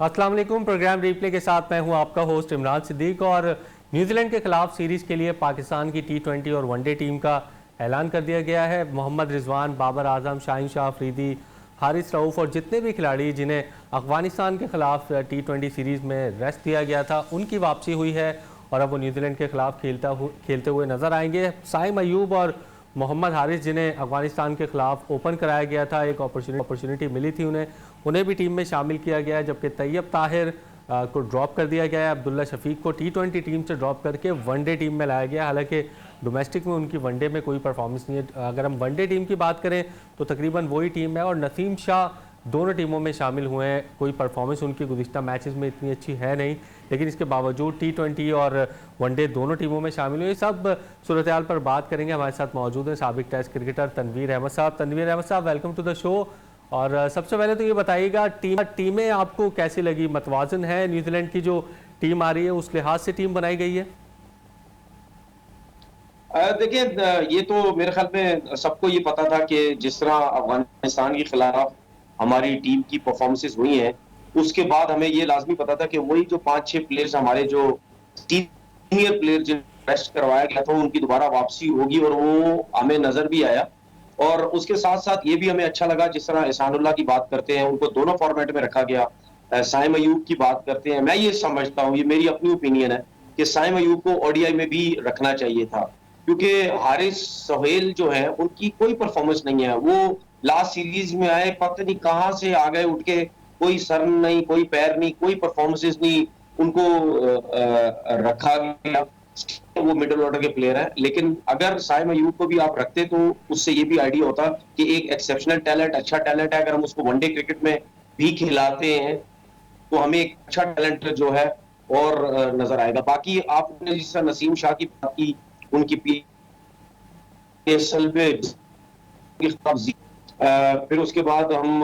अस्सलाम वालेकुम। Programme replay के साथ मैं हूं आपका होस्ट इमरान सिद्दीक। और न्यूजीलैंड के खिलाफ सीरीज़ के लिए पाकिस्तान की T20 और वनडे टीम का ऐलान कर दिया गया है। मोहम्मद रिजवान, बाबर आजम, शाहीन शाह अफरीदी, हारिस रऊफ़ और जितने भी खिलाड़ी जिन्हें अफगानिस्तान के खिलाफ T20 सीरीज़ में रेस्ट दिया गया था, उनकी वापसी हुई है और अब वो न्यूजीलैंड के खिलाफ खेलते हुए नज़र आएंगे। साइम अयूब और मोहम्मद हारिस, जिन्हें अफगानिस्तान के खिलाफ ओपन कराया गया था, एक अपॉर्चुनिटी मिली थी उन्हें भी टीम में शामिल किया गया है। जबकि तैयब ताहिर को ड्रॉप कर दिया गया है। अब्दुल्ला शफीक को T20 टीम से ड्रॉप करके वनडे टीम में लाया गया। हालांकि डोमेस्टिक में उनकी वनडे में कोई परफॉर्मेंस नहीं है। अगर हम वनडे टीम की बात करें तो तकरीबन वही टीम है और नसीम शाह दोनों टीमों में शामिल हुए हैं। कोई परफॉर्मेंस उनकी गुज़िश्ता मैचेस में इतनी अच्छी है नहीं, लेकिन इसके बावजूद T20 और वनडे दोनों टीमों में शामिल हुए। सब सूरत हाल पर बात करेंगे। हमारे साथ मौजूद हैं साबिक टेस्ट क्रिकेटर तनवीर अहमद साहब। तनवीर अहमद साहब, वेलकम टू द शो। और सबसे पहले तो ये बताइएगा, टीमें आपको कैसी लगी? मतवाजन है न्यूजीलैंड की जो टीम आ रही है, उस लिहाज से टीम बनाई गई है? देखिए, ये तो मेरे ख्याल में सबको ये पता था कि जिस तरह अफगानिस्तान के खिलाफ हमारी टीम की परफॉर्मेंसेस हुई हैं, उसके बाद हमें ये लाजमी पता था कि वही जो 5-6 प्लेयर्स हमारे जो सीनियर प्लेयर जिन्हें रेस्ट करवाया गया था, उनकी दोबारा वापसी होगी और वो हमें नजर भी आया। और उसके साथ साथ ये भी हमें अच्छा लगा, जिस तरह एहसानुल्लाह की बात करते हैं, उनको दोनों फॉर्मेट में रखा गया। साइम अयूब की बात करते हैं, मैं ये समझता हूँ, ये मेरी अपनी ओपिनियन है कि साइम अयूब को ओडीआई में भी रखना चाहिए था, क्योंकि हारिस सोहेल जो है उनकी कोई परफॉर्मेंस नहीं है। वो लास्ट सीरीज में आए, पता नहीं कहां से आ गए उठ के, कोई सर नहीं, कोई पैर नहीं, कोई परफॉर्मेंसेस नहीं, उनको रखा गया। वो मिडिल ऑर्डर के प्लेयर है, लेकिन अगर साइम अयूब को भी आप रखते तो उससे ये भी आइडिया होता कि एक एक्सेप्शनल टैलेंट, अच्छा टैलेंट है। अगर हम उसको वनडे क्रिकेट में भी खिलाते हैं तो हमें एक अच्छा टैलेंट जो है और नजर आएगा। बाकी आपने जिस तरह नसीम शाह की बात की, उनकी PSL में फिर उसके बाद हम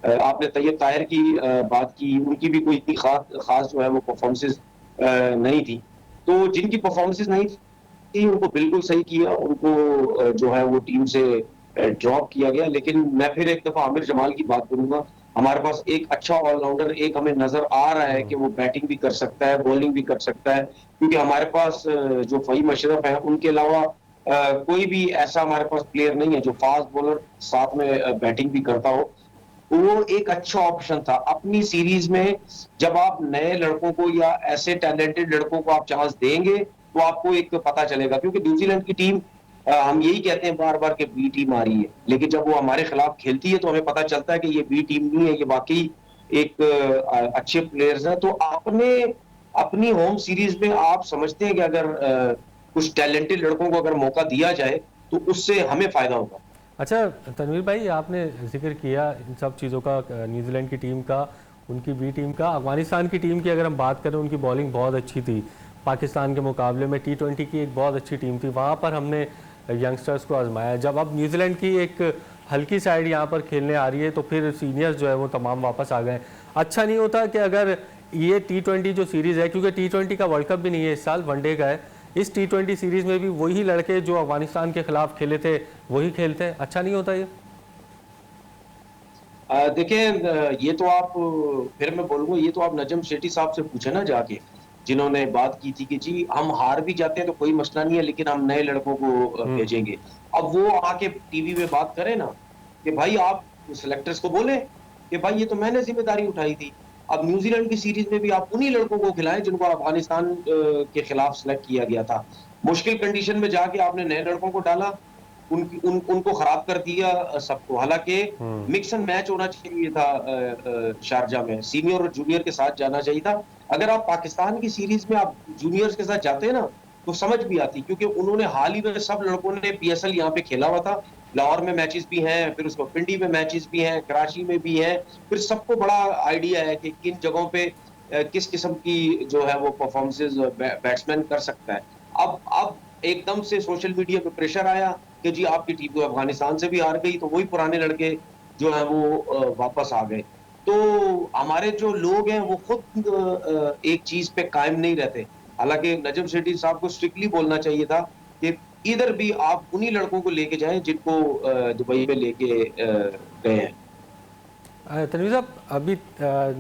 आपने तैयब ताहिर की बात की, उनकी भी कोई इतनी खास जो है वो परफॉर्मेंसेस नहीं थी। तो जिनकी परफॉर्मेंसेस नहीं थी उनको बिल्कुल सही किया, उनको जो है वो टीम से ड्रॉप किया गया। लेकिन मैं फिर एक दफा आमिर जमाल की बात करूंगा। हमारे पास एक अच्छा ऑलराउंडर एक हमें नजर आ रहा है कि वो बैटिंग भी कर सकता है, बॉलिंग भी कर सकता है, क्योंकि हमारे पास जो फहीम अशरफ है, उनके अलावा कोई भी ऐसा हमारे पास प्लेयर नहीं है जो फास्ट बॉलर साथ में बैटिंग भी करता हो। वो एक अच्छा ऑप्शन था अपनी सीरीज में। जब आप नए लड़कों को या ऐसे टैलेंटेड लड़कों को आप चांस देंगे तो आपको एक पता चलेगा, क्योंकि न्यूजीलैंड की टीम, हम यही कहते हैं बार बार कि बी टीम आ रही है, लेकिन जब वो हमारे खिलाफ खेलती है तो हमें पता चलता है कि ये बी टीम नहीं है, ये वाकई एक अच्छे प्लेयर्स हैं। तो आपने अपनी होम सीरीज में आप समझते हैं कि अगर कुछ टैलेंटेड लड़कों को अगर मौका दिया जाए तो उससे हमें फायदा होगा? अच्छा तनवीर भाई, आपने जिक्र किया इन सब चीज़ों का, न्यूजीलैंड की टीम का, उनकी बी टीम का। अफगानिस्तान की टीम की अगर हम बात करें, उनकी बॉलिंग बहुत अच्छी थी। पाकिस्तान के मुकाबले में T20 की एक बहुत अच्छी टीम थी, वहाँ पर हमने यंगस्टर्स को आजमाया। जब अब न्यूजीलैंड की एक हल्की साइड यहाँ पर खेलने आ रही है तो फिर सीनियर्स जो है वो तमाम वापस आ गए। अच्छा नहीं होता कि अगर ये T20 जो सीरीज़ है, क्योंकि T20 का वर्ल्ड कप भी नहीं है इस साल, वनडे का है, इस T20 सीरीज़ में भी वही लड़के जो अफगानिस्तान के खिलाफ खेले थे वही खेलते हैं? अच्छा नहीं होता ये? देखिए, ये तो आप, फिर मैं बोलूंगा, ये तो आप नजम शेट्टी साहब से पूछे ना जाके, जिन्होंने बात की थी कि जी हम हार भी जाते हैं तो कोई मसला नहीं है, लेकिन हम नए लड़कों को भेजेंगे। अब वो आके टीवी में बात करें ना कि भाई आप सिलेक्टर्स को बोले कि भाई ये तो मैंने जिम्मेदारी उठाई थी। अब न्यूजीलैंड की सीरीज में भी आप उन्हीं लड़कों को खिलाएं जिनको अफगानिस्तान के खिलाफ सिलेक्ट किया गया था। मुश्किल कंडीशन में जाके आपने नए लड़कों को डाला, उनको खराब कर दिया सबको। हालांकि मिक्स एंड मैच होना चाहिए था, शारजा में सीनियर और जूनियर के साथ जाना चाहिए था। अगर आप पाकिस्तान की सीरीज में आप जूनियर्स के साथ जाते हैं ना तो समझ भी आती, क्योंकि उन्होंने हाल ही में सब लड़कों ने PSL यहाँ पे खेला हुआ था। लाहौर में मैचेस भी हैं, फिर उसको पिंडी में मैचेस भी हैं, कराची में भी हैं। फिर सबको बड़ा आइडिया है कि किन जगहों पे किस किस्म की जो है वो परफॉर्मेंसेज बैट्समैन कर सकता है। अब एकदम से सोशल मीडिया पे प्रेशर आया कि जी आपकी टीम तो अफगानिस्तान से भी हार गई, तो वही पुराने लड़के जो है वो वापस आ गए। तो हमारे जो लोग हैं वो खुद एक चीज पे कायम नहीं रहते। हालांकि नजम शेट्टी साहब को स्ट्रिक्टली बोलना चाहिए था कि इधर भी आप उन्हीं लड़कों को लेके जाएं जिनको दुबई में लेके गए हैं। तनवीर साहब, अभी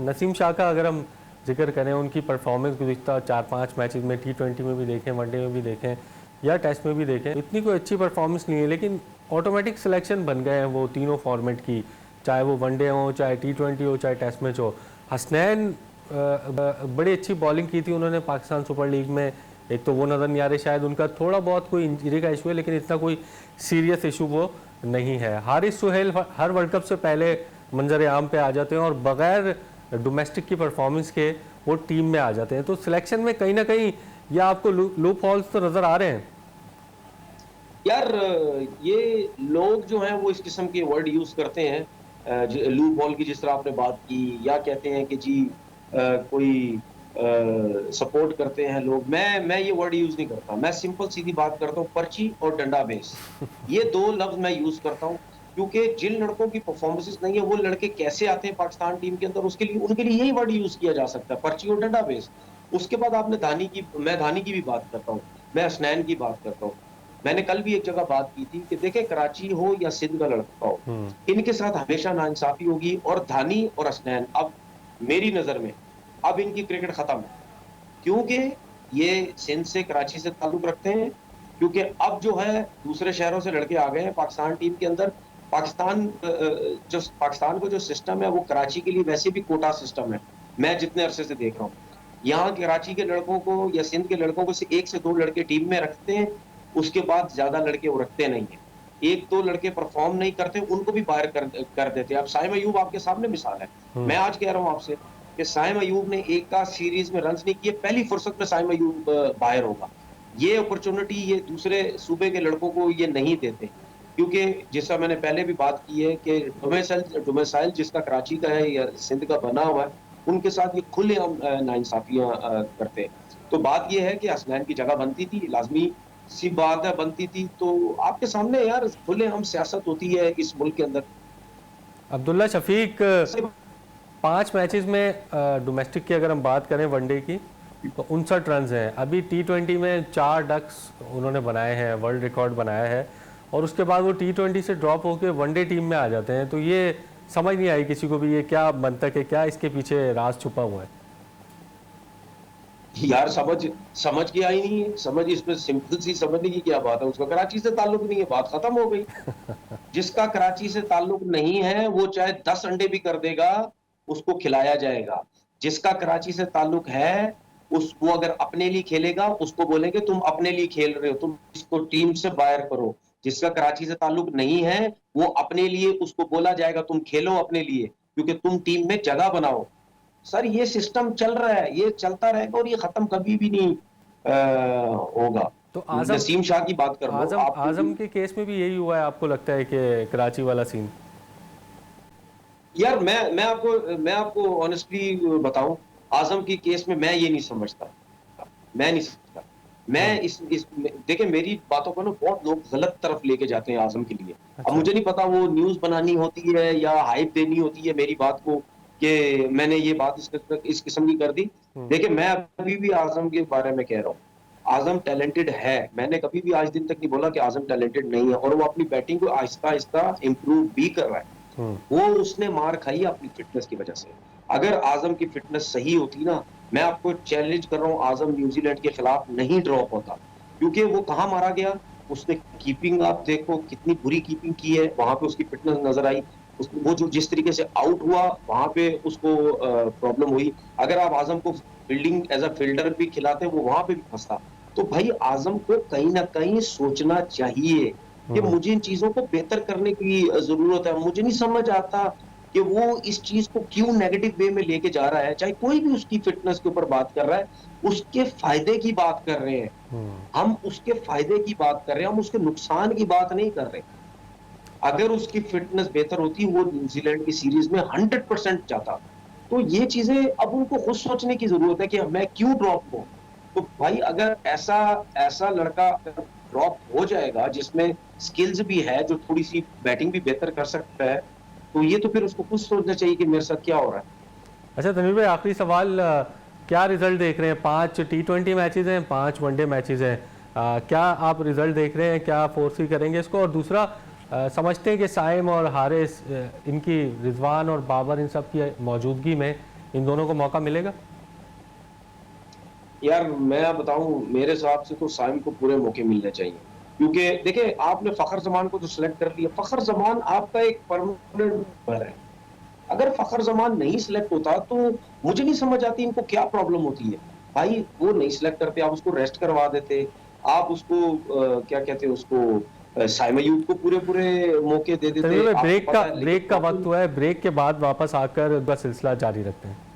नसीम शाह का अगर हम जिक्र करें, उनकी परफॉर्मेंस गुज़िश्ता 4-5 मैचेस में, T20 में भी देखें, वनडे में भी देखें या टेस्ट में भी देखें, इतनी कोई अच्छी परफॉर्मेंस नहीं है, लेकिन ऑटोमेटिक सिलेक्शन बन गए हैं वो तीनों फॉर्मेट की, चाहे वो वनडे हो, चाहे T20 हो, चाहे टेस्ट मैच हो। हसनैन बड़ी अच्छी बॉलिंग की थी उन्होंने पाकिस्तान सुपर लीग में। एक तो वो नज़र नहीं आ रहे, शायद उनका थोड़ा बहुत कोई इंजरी का इशू है, लेकिन इतना कोई सीरियस इशू वो नहीं है। हारिस सुहेल हर वर्ल्ड कप से पहले मंजर आम पे आ जाते हैं और बगैर डोमेस्टिक की परफॉर्मेंस के वो टीम में आ जाते हैं। तो सिलेक्शन में कहीं ना कहीं या आपको लूप हॉल्स तो नज़र आ रहे हैं? यार, ये लोग जो हैं वो इस किस्म के वर्ड यूज करते हैं, लूप हॉल की जिस तरह आपने बात की, या कहते हैं कि जी कोई सपोर्ट करते हैं लोग। मैं ये वर्ड यूज नहीं करता। मैं सिंपल सीधी बात करता हूँ, पर्ची और डंडा बेस, ये दो लफ्ज मैं यूज करता हूँ। क्योंकि जिन लड़कों की परफॉर्मेंसेस नहीं है, वो लड़के कैसे आते हैं पाकिस्तान टीम के अंदर, उसके लिए उनके लिए यही वर्ड यूज किया जा सकता है, पर्ची और डंडा बेस। उसके बाद आपने मैं धानी की भी बात करता हूँ, मैं हसनैन की बात करता हूँ। मैंने कल भी एक जगह बात की थी कि देखे, कराची हो या सिंध का लड़का हो, इनके साथ हमेशा नाइंसाफी होगी। और धानी और हसनैन, अब मेरी नजर में अब इनकी क्रिकेट खत्म है, क्योंकि ये सिंध से, कराची से ताल्लुक रखते हैं। क्योंकि अब जो है दूसरे शहरों से लड़के आ गए हैं पाकिस्तान टीम के अंदर। पाकिस्तान का जो सिस्टम है वो कराची के लिए वैसे भी कोटा सिस्टम है, मैं जितने अरसे से देख रहा हूँ। यहाँ कराची के लड़कों को या सिंध के लड़कों को से 1 से 2 लड़के टीम में रखते हैं, उसके बाद ज्यादा लड़के वो रखते नहीं है। 1-2 लड़के परफॉर्म नहीं करते, उनको भी बाहर कर देते हैं। अब साइम अयूब आपके सामने मिसाल है। मैं आज कह रहा हूँ आपसे कि साइम अयूब ने एक का सीरीज में रन नहीं किए, पहली फुर्सत में साइम अयूब बाहर होगा। ये अपॉर्चुनिटी ये दूसरे सूबे के लड़कों को ये नहीं देते, क्योंकि जैसा मैंने पहले भी बात की है कि डोमेसाइल जिसका कराची का है या सिंध का बना हुआ है, उनके साथ ये खुलेआम नाइंसाफियां करते हैं। तो बात ये है कि हसनैन की जगह बनती थी, लाजमी सी बात है बनती थी। तो आपके सामने यार खुलेआम सियासत होती है इस मुल्क के अंदर। अब्दुल्ला शफीक, 5 मैचेस में डोमेस्टिक की अगर हम बात करें वनडे की, तो 59 रन हैं। अभी T20 में 4 डक्स उन्होंने बनाए हैं, वर्ल्ड रिकॉर्ड बनाया है, और उसके बाद वो T20 से ड्रॉप होकर वनडे टीम में आ जाते हैं। तो ये समझ नहीं आई किसी को भी, ये क्या मंतक है, क्या इसके पीछे राज छुपा हुआ है? यार, समझ के आई नहीं है। समझ, इसमें सिंपल सी समझने की क्या बात है। उसका कराची से ताल्लुक नहीं है, बात खत्म हो गई। जिसका कराची से ताल्लुक नहीं है वो चाहे 10 अंडे भी कर देगा, उसको खिलाया जाएगा। जिसका कराची से ताल्लुक है, वो अगर अपने लिए खेलेगा, उसको बोलेंगे तुम अपने लिए खेल रहे हो, तुम इसको टीम से बाहर करो। जिसका कराची से ताल्लुक नहीं है, वो अपने लिए, उसको बोला जाएगा तुम खेलो अपने लिए, क्योंकि तुम टीम में जगह बनाओ। सर, ये सिस्टम चल रहा है, ये चलता रहेगा और ये खत्म कभी भी नहीं होगा। तो नसीम शाह की बात कर लो, आजम के केस में भी यही हुआ है, आपको लगता है कि कराची वाला सीन? यार, मैं आपको ऑनेस्टली बताऊं, आजम की केस में मैं ये नहीं समझता। मैं नहीं समझता। मैं इस देखिए, मेरी बातों को ना बहुत लोग गलत तरफ लेके जाते हैं आजम के लिए। अब मुझे नहीं पता वो न्यूज बनानी होती है या हाइप देनी होती है मेरी बात को, कि मैंने ये बात इस किस्म की कर दी। देखिए, मैं अभी भी आजम के बारे में कह रहा हूँ, आजम टैलेंटेड है। मैंने कभी भी आज दिन तक नहीं बोला कि आजम टैलेंटेड नहीं है, और वो अपनी बैटिंग को आहिस्ता आहिस्ता इंप्रूव भी कर रहा है। वो उसने मार खाई अपनी फिटनेस की वजह से। अगर आजम की फिटनेस सही होती ना, मैं आपको चैलेंज कर रहा हूँ, आजम न्यूजीलैंड के खिलाफ नहीं ड्रॉप होता। क्योंकि वो कहाँ मारा गया, उसने कीपिंग, आप देखो कितनी बुरी कीपिंग की है, वहां पे उसकी फिटनेस नजर आई। वो जो जिस तरीके से आउट हुआ, वहां पे उसको प्रॉब्लम हुई। अगर आप आजम को फील्डिंग एज अ फील्डर भी खिलाते, वो वहां पे भी फंसता। तो भाई, आजम को कहीं ना कहीं सोचना चाहिए कि मुझे इन चीजों को बेहतर करने की जरूरत है। मुझे नहीं समझ आता कि वो इस चीज को क्यों नेगेटिव वे में लेके जा रहा है। चाहे कोई भी उसकी फिटनेस के ऊपर बात कर रहा है, उसके फायदे की बात कर रहे हैं हम, उसके फायदे की बात कर रहे हैं हम, उसके नुकसान की बात नहीं कर रहे। अगर उसकी फिटनेस बेहतर होती, वो न्यूजीलैंड की सीरीज में 100% जाता। तो ये चीजें अब उनको खुद सोचने की जरूरत है कि मैं क्यों ड्रॉप हूं। तो भाई, अगर ऐसा लड़का ड्रॉप हो जाएगा जिसमें स्किल्स भी है, जो थोड़ी सी बैटिंग भी बेहतर कर सकता है, तो ये तो फिर उसको खुद सोचना चाहिए कि मेरे साथ क्या हो रहा है। अच्छा तनवीर भाई, आखिरी सवाल, क्या रिजल्ट देख रहे हैं? 5 T20 मैचेस हैं, 5 वनडे मैचेस हैं, क्या आप रिजल्ट देख रहे हैं? क्या फोर्स करेंगे इसको? और दूसरा, समझते हैं कि साइम और हारिस इनकी रिजवान और बाबर इन सब की मौजूदगी में इन दोनों को मौका मिलेगा? यार मैं बताऊं, मेरे हिसाब से तो साइम को पूरे मौके मिलने चाहिए, क्योंकि देखिए आपने फखर जमान को तो सिलेक्ट कर लिया। फखर जमान आपका एक परमानेंट मेंबर है। अगर फखर जमान नहीं सिलेक्ट होता तो मुझे नहीं समझ आती इनको क्या प्रॉब्लम होती है। भाई वो नहीं सिलेक्ट करते, आप उसको रेस्ट करवा देते, आप उसको क्या कहते हैं उसको साइम अयूब को पूरे पूरे मौके दे देते। तनवीर भाई, आपको पता है, लेकिन ब्रेक का वक्त हुआ है, ब्रेक के बाद वापस आकर उनका सिलसिला जारी रखते हैं।